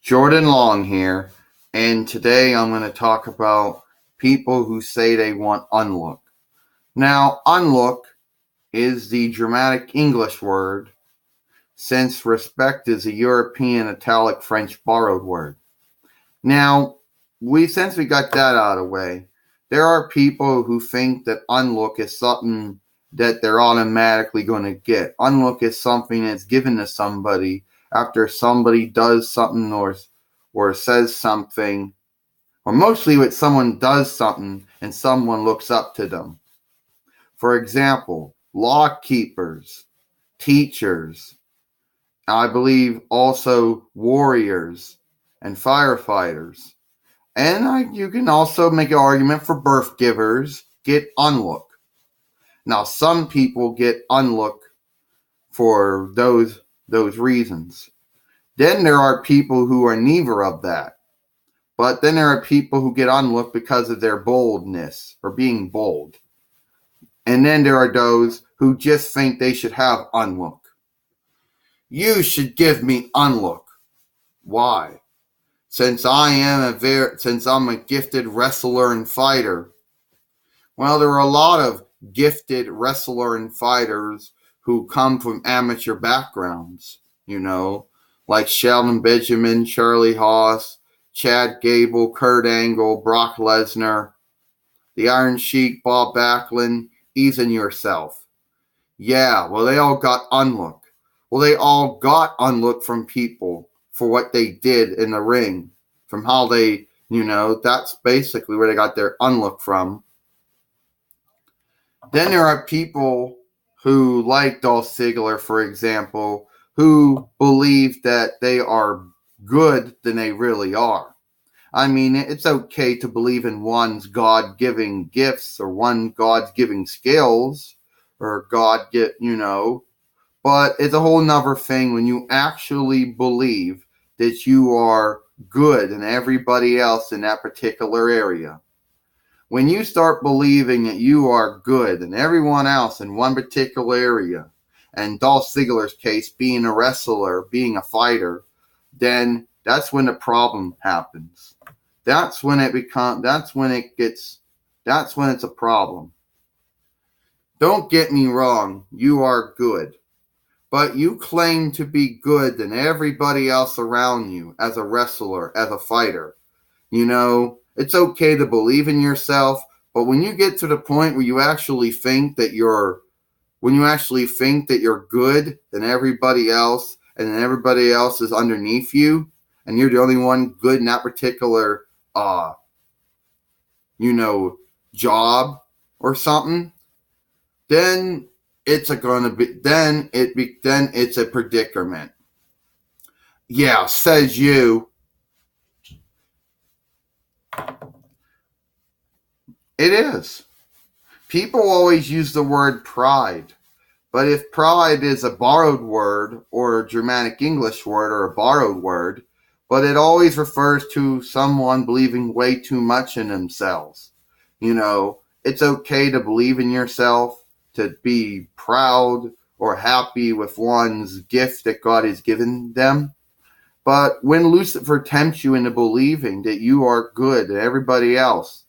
Jordan Long here, and today I'm going to talk about people who say they want unlook. Now, unlook is the dramatic English word, since respect is a European Italic French borrowed word. Now, since we got that out of the way, there are people who think that unlook is something that they're automatically going to get. Unlook is something that's given to somebody after somebody does something or says something, or mostly when someone does something and someone looks up to them. For example, law keepers, teachers, I believe also warriors and firefighters. And you can also make an argument for birth givers get unlook. Now, some people get unlook for those reasons. Then there are people who are neither of that. But then there are people who get unlook because of their boldness or being bold. And then there are those who just think they should have unlook. You should give me unlook. Why? Since I'm a gifted wrestler and fighter. Well, there are a lot of gifted wrestler and fighters who come from amateur backgrounds, like Sheldon Benjamin, Charlie Haas, Chad Gable, Kurt Angle, Brock Lesnar, the Iron Sheik, Bob Backlund, even yourself. Yeah, well, they all got unlook. Well, they all got unlook from people for what they did in the ring, from how they, that's basically where they got their unlook from. Then there are people who, like Dolph Ziggler, for example, who believe that they are good than they really are. I mean, it's okay to believe in one's God-given gifts or one God-given skills or but it's a whole nother thing when you actually believe that you are good than everybody else in that particular area. When you start believing that you are good than everyone else in one particular area, and Dolph Ziggler's case being a wrestler, being a fighter, then that's when the problem happens. That's when it's a problem. Don't get me wrong, you are good. But you claim to be good than everybody else around you as a wrestler, as a fighter. It's okay to believe in yourself, but when you get to the point where you actually think that you're good than everybody else, and then everybody else is underneath you, and you're the only one good in that particular, job or something, then it's a predicament. Yeah, says you. It is. People always use the word pride. But if pride is a borrowed word or a Germanic English word or a borrowed word, but it always refers to someone believing way too much in themselves. It's okay to believe in yourself, to be proud or happy with one's gift that God has given them. But when Lucifer tempts you into believing that you are good and everybody else,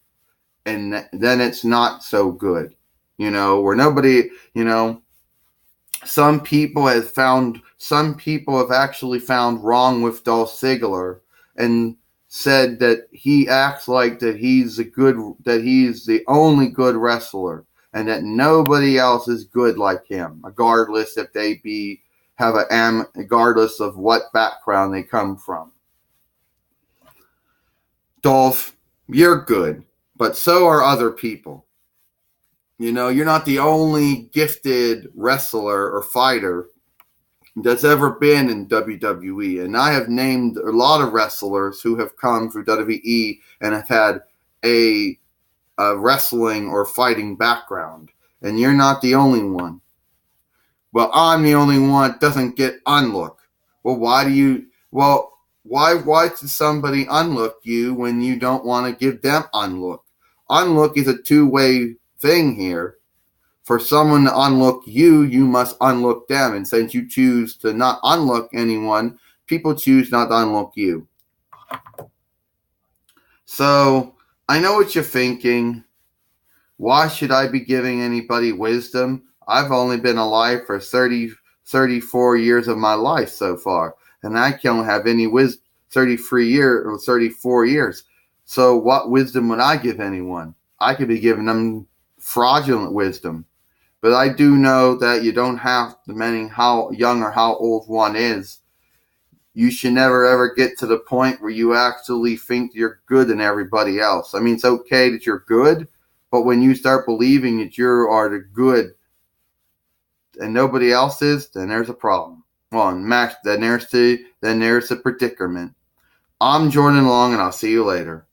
and then it's not so good, where nobody, some people have actually found wrong with Dolph Ziggler and said that he acts like that he's the only good wrestler and that nobody else is good like him, regardless if they regardless of what background they come from. Dolph, you're good, but so are other people. You're not the only gifted wrestler or fighter that's ever been in WWE. And I have named a lot of wrestlers who have come through WWE and have had a wrestling or fighting background. And you're not the only one. Well, I'm the only one that doesn't get unlook. Well, why does somebody unlook you when you don't want to give them unlook? Unlook is a two-way thing here. For someone to unlook you, you must unlook them. And since you choose to not unlook anyone, people choose not to unlook you. So I know what you're thinking. Why should I be giving anybody wisdom? I've only been alive for 34 years of my life so far, and I can't have any wisdom 33 years or 34 years. So what wisdom would I give anyone? I could be giving them fraudulent wisdom. But I do know that you don't have, depending how young or how old one is, you should never ever get to the point where you actually think you're good than everybody else. I mean, it's okay that you're good, but when you start believing that you are the good and nobody else is, then there's a problem. Well, then there's the predicament. I'm Jordan Long, and I'll see you later.